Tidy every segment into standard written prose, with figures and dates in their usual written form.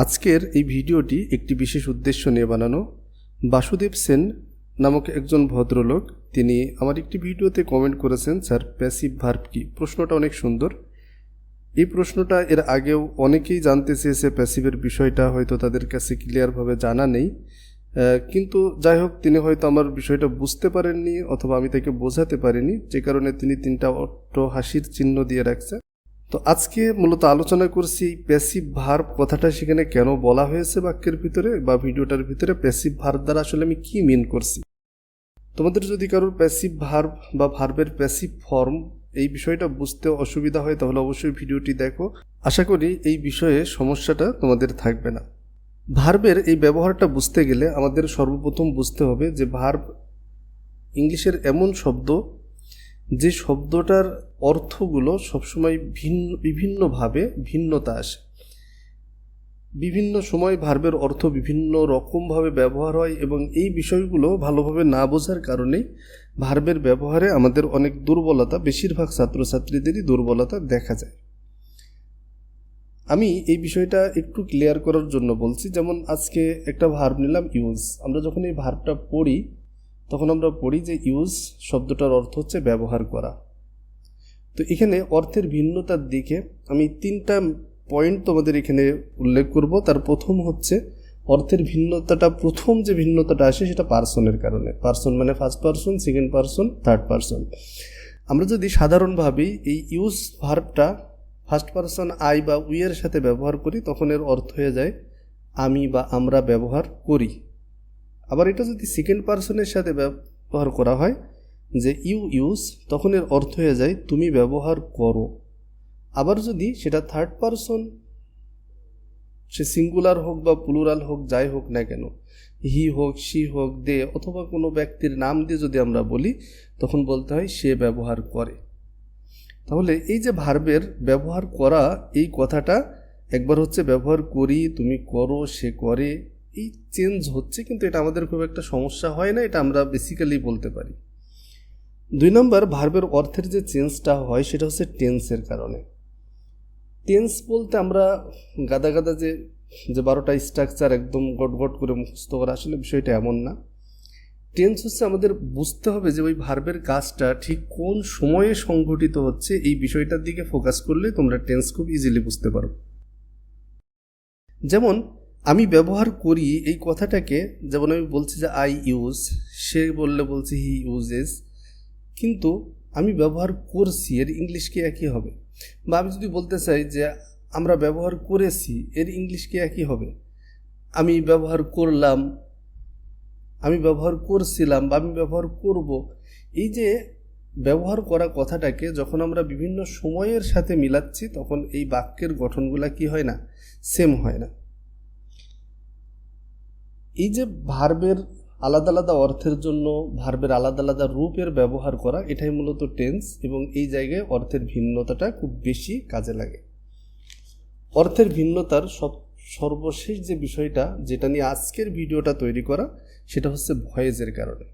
আজকের এই ভিডিওটি একটি বিশেষ উদ্দেশ্য নিয়ে বানানো। বাসুদেব সেন নামক একজন ভদ্রলোক তিনি আমার একটি ভিডিওতে কমেন্ট করেছেন, স্যার প্যাসিভ ভার্ব কি? প্রশ্নটা অনেক সুন্দর। এই প্রশ্নটা এর আগেও অনেকেই জানতে চেয়েছে প্যাসিভের বিষয়টা, হয়তো তাদের কাছে ক্লিয়ারভাবে জানা নেই। কিন্তু যাই হোক, তিনি হয়তো আমার বিষয়টা বুঝতে পারেননি অথবা আমি তাকে বোঝাতে পারিনি, যে কারণে তিনি 3টা অট্ট হাসির চিহ্ন দিয়ে রাখছে। তো আজকে মূলত আলোচনা করছি প্যাসিভ ভার্ব কথাটা সেখানে কেন বলা হয়েছে বাক্যের ভিতরে বা ভিডিওটার ভিতরে। প্যাসিভ ভার্ব দ্বারা আসলে আমি কি মিন করছি। তোমাদের যদি কারোর প্যাসিভ ভার্ব বা ভার্বের প্যাসিভ ফর্ম এই বিষয়টা বুঝতে অসুবিধা হয় তাহলে অবশ্যই ভিডিওটি দেখো। আশা করি এই বিষয়ে সমস্যাটা তোমাদের থাকবে না। ভার্বের এই ব্যবহারটা বুঝতে গেলে আমাদের সর্বপ্রথম বুঝতে হবে যে ভার্ব ইংলিশের এমন শব্দ যে শব্দটার অর্থগুলো সবসময় বিভিন্নভাবে ভিন্নতা আসে। বিভিন্ন সময় ভার্বের অর্থ বিভিন্ন রকমভাবে ব্যবহার হয় এবং এই বিষয়গুলো ভালোভাবে না বোঝার কারণেই ভার্বের ব্যবহারে আমাদের অনেক দুর্বলতা, বেশিরভাগ ছাত্রছাত্রীদেরই দুর্বলতা দেখা যায়। আমি এই বিষয়টা একটু ক্লিয়ার করার জন্য বলছি। যেমন আজকে একটা ভার্ব নিলাম ইউজ। আমরা যখন এই ভার্বটা পড়ি তখন আমরা পড়ি যে ইউজ শব্দটার অর্থ হচ্ছে ব্যবহার করা। তো এখানে অর্থের ভিন্নতার দিকে আমি 3টা পয়েন্ট তোমাদের এখানে উল্লেখ করব। তার প্রথম হচ্ছে অর্থের ভিন্নতাটা, প্রথম যে ভিন্নতাটা আসে সেটা পার্সনের কারণে। পার্সন মানে first person, second person, third person. আমরা যদি সাধারণভাবেই এই ইউজ ভার্বটা ফার্স্ট পার্সন আই বা উই এর সাথে ব্যবহার করি তখন এর অর্থ হয়ে যায় আমি বা আমরা ব্যবহার করি। আবার এটা যদি সেকেন্ড পার্সনের সাথে ব্যবহার করা হয় যে ইউ ইউজ, তখন এর অর্থ হয়ে যায় তুমি ব্যবহার করো। আবার যদি সেটা থার্ড পার্সন, সে সিঙ্গুলার হোক বা প্লুরাল হোক, যাই হোক না কেন, হি হোক, সি হোক, দে অথবা কোনো ব্যক্তির নাম দিয়ে যদি আমরা বলি তখন বলতে হয় সে ব্যবহার করে। তাহলে এই যে ভার্বের ব্যবহার করা, এই কথাটা একবার হচ্ছে ব্যবহার করি, তুমি করো, সে করে, এই চেঞ্জ হচ্ছে, কিন্তু এটা আমাদের খুব একটা সমস্যা হয় না, এটা আমরা বেসিক্যালি বলতে পারি। 2 নম্বর, ভার্বের অর্থের যে চেঞ্জটা হয় সেটা হচ্ছে টেন্সের কারণে। টেন্স বলতে আমরা গাদা গাদা যে 12টা স্ট্রাকচার একদম গট করে মুখস্থ করা, আসলে বিষয়টা এমন না। টেন্স হচ্ছে আমাদের বুঝতে হবে যে ওই ভার্বের কাজটা ঠিক কোন সময়ে সংঘটিত হচ্ছে, এই বিষয়টার দিকে ফোকাস করলে তোমরা টেন্স খুব ইজিলি বুঝতে পারো। যেমন আমি ব্যবহার করি এই কথাটাকে, যেমন আমি বলছি যে আই ইউজ, সে বললে বলছি হি ইউজেস, কিন্তু আমি ব্যবহার করছি এর ইংলিশ কি একই হবে? বা আমি যদি বলতে চাই যে আমরা ব্যবহার করেছি, এর ইংলিশ কি একই হবে? আমি ব্যবহার করলাম, আমি ব্যবহার করছিলাম বা আমি ব্যবহার করব, এই যে ব্যবহার করা কথাটাকে যখন আমরা বিভিন্ন সময়ের সাথে মিলাচ্ছি তখন এই বাক্যের গঠনগুলা কি হয় না, সেম হয় না। এই যে ভার্বের আলাদা আলাদা অর্থের জন্য ভার্বের আলাদা আলাদা রূপের ব্যবহার করা, এটাই মূলত টেন্স, এবং এই জায়গায় অর্থের ভিন্নতাটা খুব বেশি কাজে লাগে। অর্থের ভিন্নতার সর্বশেষ যে বিষয়টা যেটা নিয়ে আজকের ভিডিওটা তৈরি করা, সেটা হচ্ছে ভয়েসের কারণে।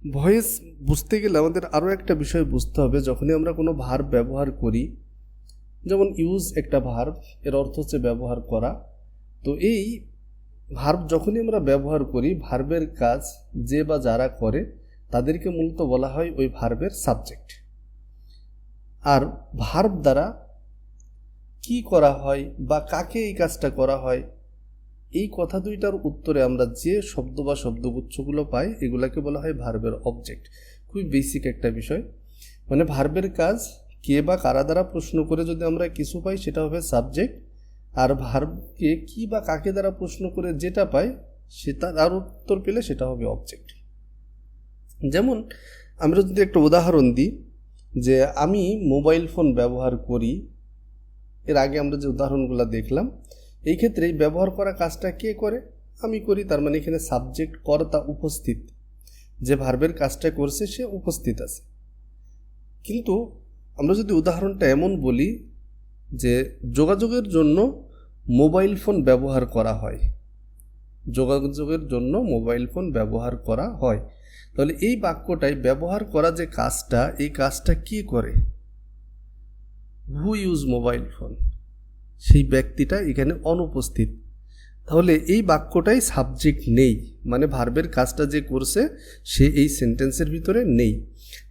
ভয়েস বুঝতে গেলে আমাদের আরও একটা বিষয় বুঝতে হবে। যখনই আমরা কোনো ভার্ব ব্যবহার করি, যেমন ইউজ একটা ভার্ব, এর অর্থ হচ্ছে ব্যবহার করা। তো এই ভার্ব যখনই আমরা ব্যবহার করি, ভার্বের কাজ যে বা যারা করে তাদেরকে মূলত বলা হয় ওই ভার্বের সাবজেক্ট। আর ভার্ব দ্বারা কি করা হয় বা কাকে এই কাজটা করা হয়, এই কথা দুইটার উত্তরে আমরা যে শব্দ বা শব্দগুচ্ছগুলো পাই এগুলাকে বলা হয় ভার্বের অবজেক্ট। খুবই বেসিক একটা বিষয়। মানে ভার্বের কাজ কে বা কারা দ্বারা প্রশ্ন করে যদি আমরা কিছু পাই সেটা হবে সাবজেক্ট, আর ভার্বকে কি বা কাকে দ্বারা প্রশ্ন করে যেটা পাই সেটা আর উত্তর পেলে সেটা হবে অবজেক্ট। যেমন আমরা যদি একটা উদাহরণ দিই যে আমি মোবাইল ফোন ব্যবহার করি, এর আগে আমরা যে উদাহরণগুলো দেখলাম, এই ক্ষেত্রে ব্যবহার করা কাজটা কে করে? আমি করি। তার মানে এখানে সাবজেক্ট কর্তা উপস্থিত, যে ভার্বের কাজটা করছে সে উপস্থিত আছে। কিন্তু আমরা যদি উদাহরণটা এমন বলি যে যোগাযোগের জন্য মোবাইল ফোন ব্যবহার করা হয়, যোগাযোগের জন্য মোবাইল ফোন ব্যবহার করা হয়, তাহলে এই বাক্যটাই ব্যবহার করা যে কাজটা, এই কাজটা কি করে? হু ইউজ মোবাইল ফোন? সেই ব্যক্তিটা এখানে অনুপস্থিত, তাহলে এই বাক্যটাই সাবজেক্ট নেই, মানে ভার্বের কাজটা যে করছে সে এই সেন্টেন্সের ভিতরে নেই।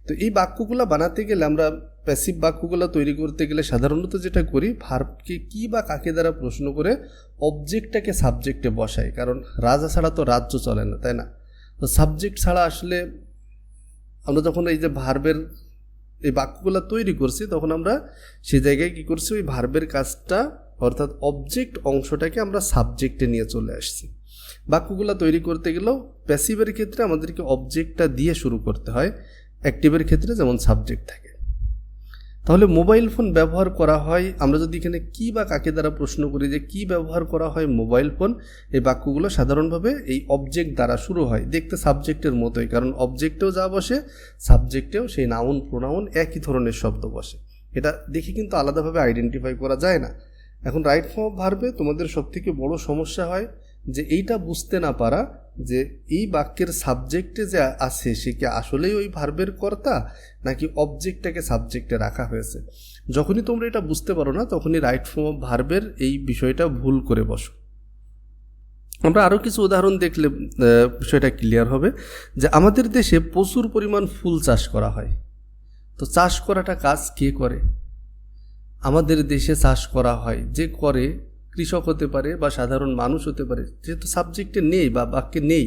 তো এই বাক্যগুলো বানাতে গেলে, আমরা প্যাসিভ বাক্যগুলো তৈরি করতে গেলে সাধারণত যেটা করি, ভার্বকে কি বা কাকে দ্বারা প্রশ্ন করে অবজেক্টটাকে সাবজেক্টে বসাই, কারণ রাজা ছাড়া তো রাজ্য চলে না, তাই না? তো সাবজেক্ট ছাড়া আসলে আমরা যখন এই যে ভার্বের এই বাক্যগুলো তৈরি করছি, তখন আমরা সেই জায়গায় কী করছি, ওই ভার্বের কাজটা অর্থাৎ অবজেক্ট অংশটাকে আমরা সাবজেক্টে নিয়ে চলে আসছি। বাক্যগুলো তৈরি করতে গেলেও প্যাসিভের ক্ষেত্রে আমাদেরকে অবজেক্টটা দিয়ে শুরু করতে হয়, অ্যাক্টিভের ক্ষেত্রে যেমন সাবজেক্ট থাকে। তাহলে মোবাইল ফোন ব্যবহার করা হয়, আমরা যদি এখানে কি বা কাকে দ্বারা প্রশ্ন করি যে কি ব্যবহার করা হয় মোবাইল ফোন, এই বাক্যগুলো সাধারণভাবে এই অবজেক্ট দ্বারা শুরু হয়, দেখতে সাবজেক্টের মতোই, কারণ অবজেক্টেও যা বসে সাবজেক্টেও সেই নাউন প্রোনাউন একই ধরনের শব্দ বসে। এটা দেখে কিন্তু আলাদাভাবে আইডেন্টিফাই করা যায় না। এখন রাইট ফর্ম অফ ভার্বে তোমাদের সবথেকে বড় সমস্যা হয় যে এইটা বুঝতে না পারা যে এই বাক্যের সাবজেক্টে যে আছে সে কি আসলেই ওই ভার্বের কর্তা নাকি অবজেক্টটাকে সাবজেক্টে রাখা হয়েছে। যখনই তোমরা এটা বুঝতে পারো না, তখনই রাইট ফর্ম অফ ভার্বের এই বিষয়টা ভুল করে বসো। আমরা আরও কিছু উদাহরণ দেখলে বিষয়টা ক্লিয়ার হবে যে আমাদের দেশে প্রচুর পরিমাণ ফুল চাষ করা হয়। তো চাষ করাটা কাজ কে করে? আমাদের দেশে চাষ করা হয়, যে করে কৃষক হতে পারে বা সাধারণ মানুষ হতে পারে, যেহেতু সাবজেক্টে নেই বা বাক্যে নেই,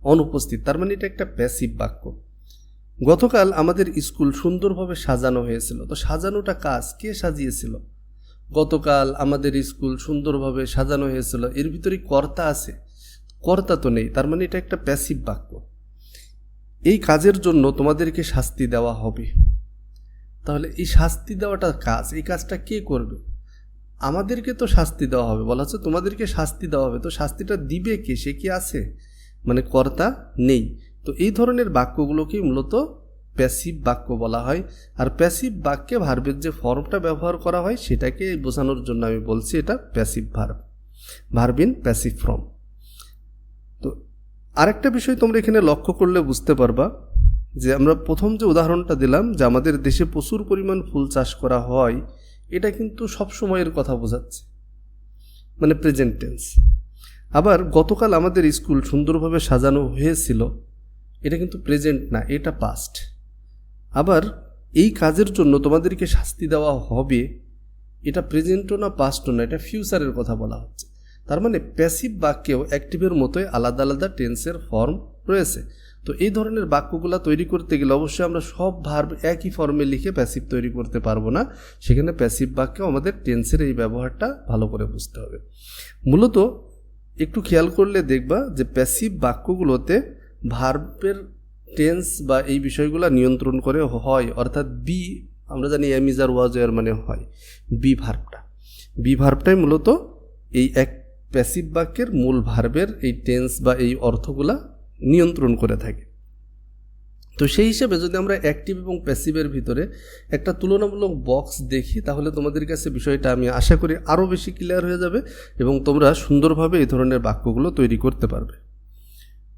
অনুপস্থিত, তার মানে এটা একটা প্যাসিভ বাক্য। গতকাল আমাদের স্কুল সুন্দরভাবে সাজানো হয়েছিল। তো সাজানোটা কাজ কে সাজিয়েছিল? গতকাল আমাদের স্কুল সুন্দরভাবে সাজানো হয়েছিল, এর ভিতরে কর্তা আছে? কর্তা তো নেই, তার মানে এটা একটা প্যাসিভ বাক্য। এই কাজের জন্য তোমাদেরকে শাস্তি দেওয়া হবে। তাহলে এই শাস্তি দেওয়াটা কাজ, এই কাজটা কে করবে? আমাদেরকে তো শাস্তি দেওয়া হবে, বলা হচ্ছে তোমাদেরকে শাস্তি দেওয়া হবে। তো শাস্তিটা দিবে কে? সে কি আছে? মানে কর্তা নেই। তো এই ধরনের বাক্যগুলোকেই মূলত প্যাসিভ বাক্য বলা হয়। আর প্যাসিভ বাক্যে ভার্বের যে ফর্মটা ব্যবহার করা হয় সেটাকে বোঝানোর জন্য আমি বলছি এটা passive verb, verb in passive form. তো আরেকটা বিষয় তোমরা এখানে লক্ষ্য করলে বুঝতে পারবা যে আমরা প্রথম যে উদাহরণটা দিলাম যে আমাদের দেশে প্রচুর পরিমাণ ফুল চাষ করা হয়, এটা কিন্তু সব সময়ের কথা বোঝাচ্ছে, মানে প্রেজেন্ট টেন্স। আবার গতকাল আমাদের স্কুল সুন্দরভাবে সাজানো হয়েছিল, এটা কিন্তু প্রেজেন্ট না, এটা পাস্ট। আবার এই কাজের জন্য তোমাদেরকে শাস্তি দেওয়া হবে, এটা প্রেজেন্টও না পাস্টও না, এটা ফিউচারের কথা বলা হচ্ছে। তার মানে প্যাসিভ বাক্যেও অ্যাক্টিভের মতোই আলাদা আলাদা টেন্সের ফর্ম রয়েছে। তো এই ধরনের বাক্যগুলো তৈরি করতে গেলে অবশ্যই আমরা সব ভার্ব একই ফর্মে লিখে প্যাসিভ তৈরি করতে পারবো না, সেখানে প্যাসিভ বাক্যেও আমাদের টেন্সের এই ব্যবহারটা ভালো করে বুঝতে হবে। মূলত একটু খেয়াল করলে দেখবা যে প্যাসিভ বাক্যগুলোতে ভার্বের টেন্স বা এই বিষয়গুলো নিয়ন্ত্রণ করে হয়, অর্থাৎ বি, আমরা জানি এম ইজ আর ওয়াজ এর মানে হয় বি ভার্বটাই মূলত এই এক প্যাসিভ বাক্যের মূল ভার্বের এই টেন্স বা এই অর্থগুলা নিয়ন্ত্রণ করে থাকে। তো সেই হিসেবে যদি আমরা অ্যাক্টিভ এবং প্যাসিভের ভিতরে একটা তুলনামূলক বক্স দেখি, তাহলে তোমাদের কাছে বিষয়টা আমি আশা করি আরও বেশি ক্লিয়ার হয়ে যাবে এবং তোমরা সুন্দরভাবে এই ধরনের বাক্যগুলো তৈরি করতে পারবে।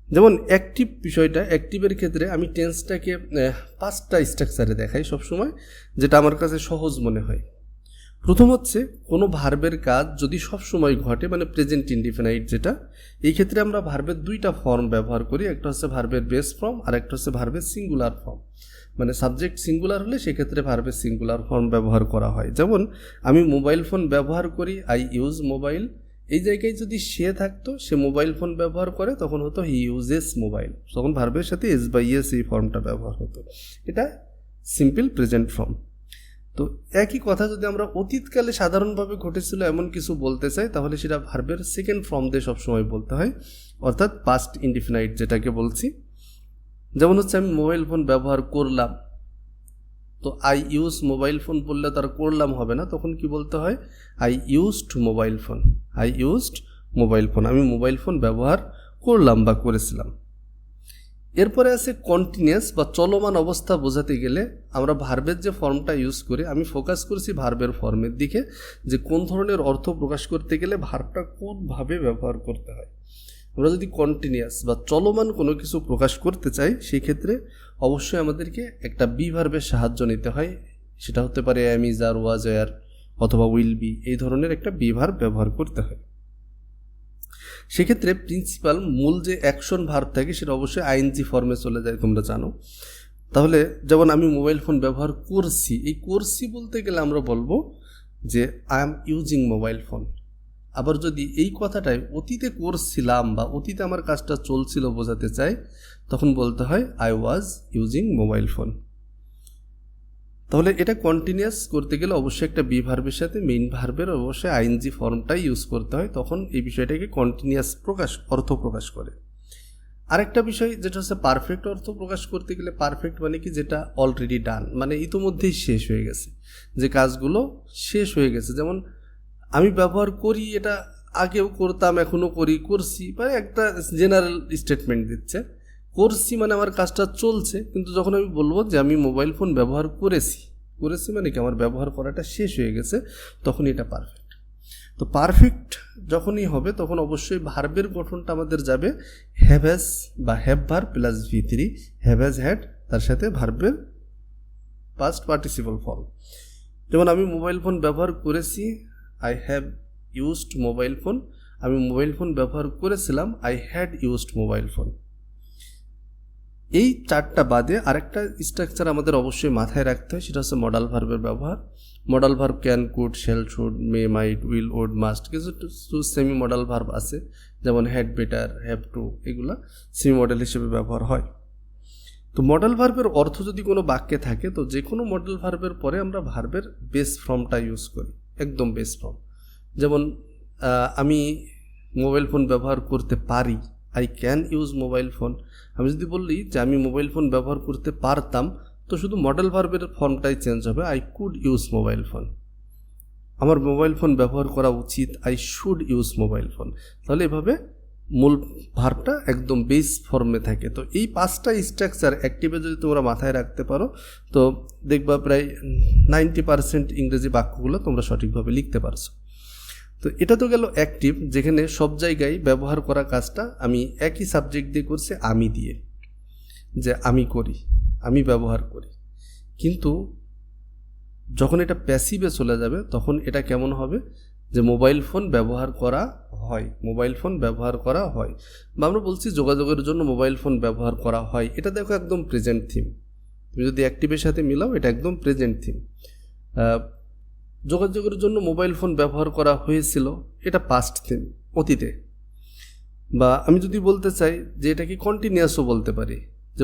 যেমন অ্যাক্টিভ বিষয়টা, অ্যাক্টিভের ক্ষেত্রে আমি টেন্সটাকে 5টা স্ট্রাকচারে দেখাই সবসময়, যেটা আমার কাছে সহজ মনে হয়। প্রথম হচ্ছে কোনো ভার্বের কাজ যদি সব সময় ঘটে, মানে প্রেজেন্ট ইনডিফিনাইট যেটা, এই ক্ষেত্রে আমরা ভার্বের 2টা ফর্ম ব্যবহার করি, একটা হচ্ছে ভার্বের বেস ফর্ম আর একটা হচ্ছে ভার্বের সিঙ্গুলার ফর্ম। মানে সাবজেক্ট সিঙ্গুলার হলে সেক্ষেত্রে ভার্বের সিঙ্গুলার ফর্ম ব্যবহার করা হয়। যেমন আমি মোবাইল ফোন ব্যবহার করি, আই ইউজ মোবাইল, এই জায়গায় যদি সে থাকতো, সে মোবাইল ফোন ব্যবহার করে, তখন হতো হি ইউজেস মোবাইল, তখন ভার্বের সাথে এস বা ইয়েস এই ফর্মটা ব্যবহার হতো। এটা সিম্পল প্রেজেন্ট ফর্ম। তো একই কথা যদি আমরা অতীতকালে সাধারণভাবে ঘটেছিল এমন কিছু বলতে চাই, তাহলে সেটা ভার্বের সেকেন্ড ফর্ম দিয়ে সবসময় বলতে হয়, অর্থাৎ পাস্ট ইনডিফিনাইট যেটাকে বলছি। যেমন হচ্ছে আমি মোবাইল ফোন ব্যবহার করলাম, তো আই ইউজ মোবাইল ফোন বললে তার করলাম হবে না, তখন কি বলতে হয়? I used mobile phone, I used mobile phone, আমি মোবাইল ফোন ব্যবহার করলাম বা করেছিলাম। এরপরে আছে কন্টিনিউয়াস বা চলমান অবস্থা বোঝাতে গেলে আমরা ভার্বের যে ফর্মটা ইউজ করি, আমি ফোকাস করছি ভার্বের ফর্মের দিকে, যে কোন ধরনের অর্থ প্রকাশ করতে গেলে ভার্বটা কোনভাবে ব্যবহার করতে হয়। আমরা যদি কন্টিনিউয়াস বা চলমান কোনো কিছু প্রকাশ করতে চাই, সেই ক্ষেত্রে অবশ্যই আমাদেরকে একটা বি ভার্বের সাহায্য নিতে হয়। সেটা হতে পারে এম ইজ আর ওয়াজ আর, অথবা উইল বি, এই ধরনের একটা বি ভার্ব ব্যবহার করতে হয়। সেক্ষেত্রে প্রিন্সিপাল মূল যে অ্যাকশন ভার্ব থাকে সেটা অবশ্যই আইএনজি ফর্মে চলে যায়, তোমরা জানো। তাহলে যেমন আমি মোবাইল ফোন ব্যবহার করছি, এই করছি বলতে গেলে আমরা বলবো যে I am using mobile phone. আবার যদি এই কথাটাই অতীতে করছিলাম বা অতীতে আমার কাজটা চলছিল বোঝাতে চাই, তখন বলতে হয় I was using mobile phone. তাহলে এটা কন্টিনিউয়াস করতে গেলে অবশ্যই একটা বি ভার্বের সাথে মেইন ভার্বের অবশ্যই আইএনজি ফর্মটাই ইউজ করতে হয়, তখন এই বিষয়টাকে কন্টিনিউয়াস অর্থ প্রকাশ করে। আরেকটা বিষয় যেটা হচ্ছে পারফেক্ট অর্থ প্রকাশ করতে গেলে, পারফেক্ট মানে কি, যেটা অলরেডি ডান, মানে ইতিমধ্যেই শেষ হয়ে গেছে, যে কাজগুলো শেষ হয়ে গেছে। যেমন আমি ব্যবহার করি, এটা আগেও করতাম, এখনও করি, করছি, মানে একটা জেনারেল স্টেটমেন্ট দিচ্ছে। করছি মানে আমার কাজটা চলছে, কিন্তু যখন আমি বলবো যে আমি মোবাইল ফোন ব্যবহার করেছি মানে কি আমার ব্যবহার করাটা শেষ হয়ে গেছে, তখন এটা পারফেক্ট। তো পারফেক্ট যখনই হবে তখন অবশ্যই ভার্বের গঠনটা আমাদের যাবে হ্যাভ হ্যাজ বা have verb plus V3, have has had, তার সাথে ভার্বের পাস্ট পার্টিসিপল ফর্ম। যেমন আমি মোবাইল ফোন ব্যবহার করেছি, I have used mobile phone. আমি মোবাইল ফোন ব্যবহার করেছিলাম, I had used mobile phone. এই চারটা বাদে আরেকটা স্ট্রাকচার আমাদের অবশ্যই মাথায় রাখতে হয়, সেটা হচ্ছে মডাল ভার্বের ব্যবহার। Modal verb can, could, shall, should, may, might, will, would, must. কিছু সেমি মডাল ভার্ব আছে, যেমন হ্যাড, বেটার, হ্যাভ টু, এগুলা সেমি মডেল হিসেবে ব্যবহার হয়। তো মডেল ভার্বের অর্থ যদি কোনো বাক্যে থাকে, তো যে কোনো মডেল ভার্বের পরে আমরা ভার্বের বেস ফর্মটা ইউজ করি, একদম বেস ফর্ম। যেমন আমি মোবাইল ফোন ব্যবহার করতে পারি, I can use mobile phone. আমি যদি বলি যে আমি মোবাইল ফোন ব্যবহার করতে পারতাম, তো শুধু মডেল ভার্বের ফর্মটাই চেঞ্জ হবে, I could use mobile phone. আমার মোবাইল ফোন ব্যবহার করা উচিত, I should use mobile phone. তাহলে এভাবে মূল ভার্বটা একদম বেস ফর্মে থাকে। তো এই পাঁচটা স্ট্রাকচার অ্যাক্টিভে যদি তোমরা মাথায় রাখতে পারো, তো দেখবা প্রায় 90% ইংরেজি বাক্যগুলো তোমরা সঠিকভাবে লিখতে পারছো। তো এটা তো গেল অ্যাক্টিভ, যেখানে সব জায়গায় ব্যবহার করা কাজটা আমি একই সাবজেক্ট দিয়ে করছি, আমি দিয়ে, যে আমি করি, আমি ব্যবহার করি। কিন্তু যখন এটা প্যাসিভে চলে যাবে তখন এটা কেমন হবে, যে মোবাইল ফোন ব্যবহার করা হয়, মোবাইল ফোন ব্যবহার করা হয়, বা আমরা বলছি যোগাযোগের জন্য মোবাইল ফোন ব্যবহার করা হয়। এটা দেখো একদম প্রেজেন্ট থিম। তুমি যদি অ্যাক্টিভের সাথে মিলাও, এটা একদম প্রেজেন্ট থিম। যোগাযোগের জন্য মোবাইল ফোন ব্যবহার করা হয়েছিল, এটা পাস্ট থিম, অতীতে। বা আমি যদি বলতে চাই যে এটাকে কন্টিনিউয়াসও বলতে পারি, যে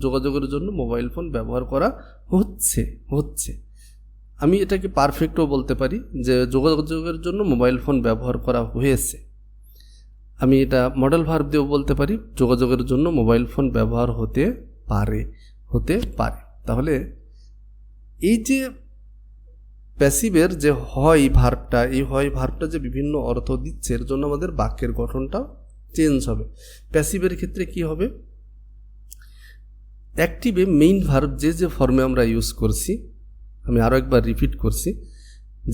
যোগাযোগের জন্য মোবাইল ফোন ব্যবহার করা হচ্ছে। আমি এটাকে পারফেক্টও বলতে পারি, যে যোগাযোগের জন্য মোবাইল ফোন ব্যবহার করা হয়েছে। আমি এটা মডেল ভার্ব দিয়েও বলতে পারি, যোগাযোগের জন্য মোবাইল ফোন ব্যবহার হতে পারে। তাহলে এই যে প্যাসিভের যে হয় ভার্বটা, এই হয় ভার্বটা যে বিভিন্ন অর্থ দিচ্ছে, এর জন্য আমাদের বাক্যের গঠনটা চেঞ্জ হবে। প্যাসিভের ক্ষেত্রে কি হবে, অ্যাক্টিভে মেইন ভার্ব যে ফর্মে আমরা ইউজ করছি, আমি আরও একবার রিপিট করছি,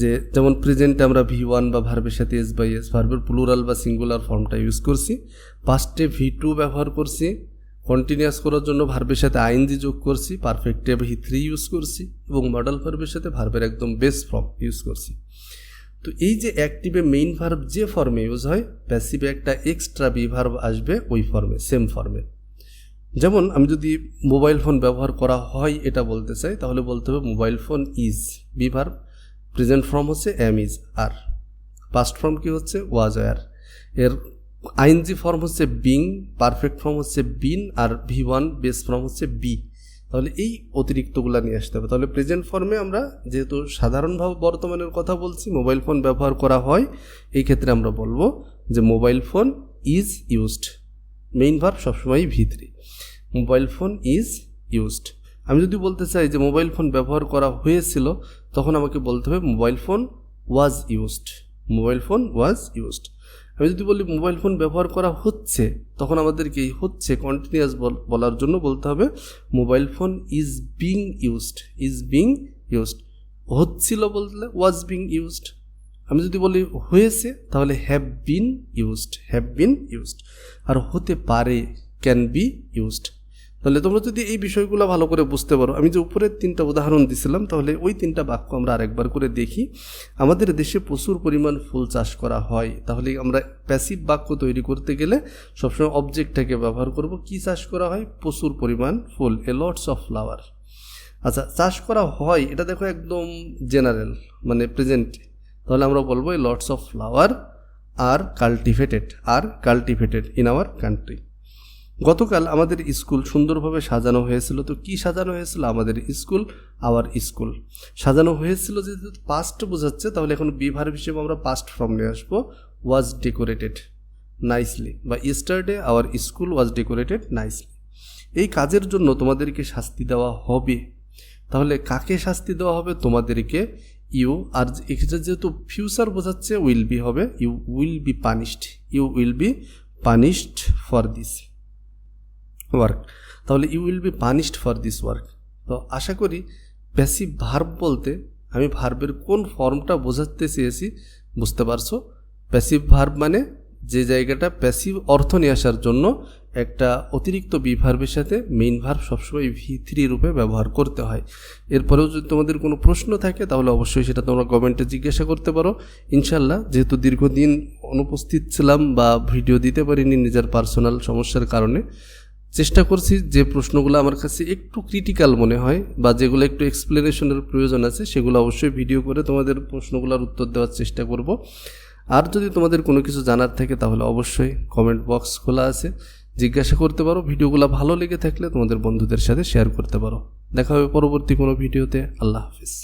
যে যেমন প্রেজেন্টে আমরা V1 বা ভার্বের সাথে S বাই S, ভার্বের প্লুরাল বা সিঙ্গুলার ফর্মটা ইউজ করছি। পাস্টে V2 ব্যবহার করছি, কন্টিনিউয়াস করার জন্য ভার্বের সাথে আইএনজি যোগ করছি, পারফেক্টে V3 ইউজ করছি, এবং মডেল ভার্বের সাথে ভার্বের একদম বেস ফর্ম ইউজ করছি। তো এই যে অ্যাক্টিভে মেইন ভার্ব যে ফর্মে ইউজ হয়, প্যাসিভে একটা এক্সট্রা বি ভার্ব আসবে ওই ফর্মে, সেম ফর্মে। যেমন আমি যদি মোবাইল ফোন ব্যবহার করা হয় এটা বলতে চাই, তাহলে বলতে হবে mobile phone is, be verb, present form হচ্ছে am is are, past form কি হচ্ছে ওয়াজ আর, এর আইএনজি ফর্ম হচ্ছে বিং, পারফেক্ট ফর্ম হচ্ছে বিন, আর V1 বেস ফর্ম হচ্ছে বি। তাহলে এই অতিরিক্তগুলো নিয়ে আসতে হবে। তাহলে প্রেজেন্ট ফর্মে আমরা যেহেতু সাধারণভাবে বর্তমানের কথা বলছি, মোবাইল ফোন ব্যবহার করা হয়, এই ক্ষেত্রে আমরা বলবো যে mobile phone is used, main verb সবসময় V3, mobile phone is used. আমি যদি বলতে চাই যে মোবাইল ফোন ব্যবহার করা হয়েছিল, তখন আমাকে বলতে হবে মোবাইল ফোন ওয়াজ ইউজড, মোবাইল ফোন ওয়াজ ইউজড। আমি যদি বলি মোবাইল ফোন ব্যবহার করা হচ্ছে, তখন আমাদেরকে এই হচ্ছে কন্টিনিউয়াস বলার জন্য বলতে হবে mobile phone is being used, হচ্ছিল বললে ওয়াজ বিং ইউজড। আমি যদি বলি হয়েছে, তাহলে হ্যাভ বিন ইউজড, আর হতে পারে ক্যান বি ইউজড। তাহলে তোমরা যদি এই বিষয়গুলো ভালো করে বুঝতে পারো, আমি যে উপরের 3টা উদাহরণ দিছিলাম, তাহলে ওই 3টা বাক্য আমরা আরেকবার করে দেখি। আমাদের দেশে প্রচুর পরিমাণ ফুল চাষ করা হয়, তাহলে আমরা প্যাসিভ বাক্য তৈরি করতে গেলে সবসময় অবজেক্টটাকে ব্যবহার করব। কি চাষ করা হয়? প্রচুর পরিমাণ ফুল, এ লটস অফ ফ্লাওয়ার। আচ্ছা, চাষ করা হয় এটা দেখো একদম জেনারেল, মানে প্রেজেন্ট, তাহলে আমরা বলবো a lots of flower are cultivated in our country. গতকাল আমাদের স্কুল সুন্দরভাবে সাজানো হয়েছিল। তো কি সাজানো হয়েছিল? আমাদের স্কুল, আওয়ার স্কুল সাজানো হয়েছিল। যেহেতু পাস্ট বোঝাচ্ছে, তাহলে এখন বি ভার্ব হিসেবে আমরা পাস্ট ফর্ম নিয়ে আসবো, ওয়াজ ডেকোরেটেড নাইসলি, বা yesterday our school was decorated nicely. এই কাজের জন্য তোমাদেরকে শাস্তি দেওয়া হবে। তাহলে কাকে শাস্তি দেওয়া হবে? তোমাদেরকে। ইউ, আর এক্ষেত্রে যেহেতু ফিউচার বোঝাচ্ছে উইল বি হবে, you will be punished, you will be punished for this work. তাহলে you will be punished for this work. তো আশা করি প্যাসিভ ভার্ব বলতে আমি ভার্বের কোন ফর্মটা বোঝাতে চেয়েছি বুঝতে পারছো। প্যাসিভ ভার্ব মানে যে জায়গাটা প্যাসিভ অর্থ নিয়ে আসার জন্য একটা অতিরিক্ত বি ভার্বের সাথে মেইন ভার্ব সবসময় V3 রূপে ব্যবহার করতে হয়। এরপরেও যদি তোমাদের কোনো প্রশ্ন থাকে তাহলে অবশ্যই সেটা তোমরা কমেন্টে জিজ্ঞাসা করতে পারো। ইনশাল্লাহ, যেহেতু দীর্ঘদিন অনুপস্থিত ছিলাম বা ভিডিও দিতে পারিনি নিজের পার্সোনাল সমস্যার কারণে, চেষ্টা করছি যে প্রশ্নগুলো আমার কাছে একটু ক্রিটিক্যাল মনে হয় বা যেগুলো একটু এক্সপ্লেনেশনের প্রয়োজন আছে সেগুলো অবশ্যই ভিডিও করে তোমাদের প্রশ্নগুলোর উত্তর দেওয়ার চেষ্টা করব। আর যদি তোমাদের কোনো কিছু জানার থাকে তাহলে অবশ্যই কমেন্ট বক্স খোলা আছে, জিজ্ঞাসা করতে পারো। ভিডিওগুলো ভালো লেগে থাকলে তোমাদের বন্ধুদের সাথে শেয়ার করতে পারো। দেখা হবে পরবর্তী কোনো ভিডিওতে। আল্লাহ হাফিজ।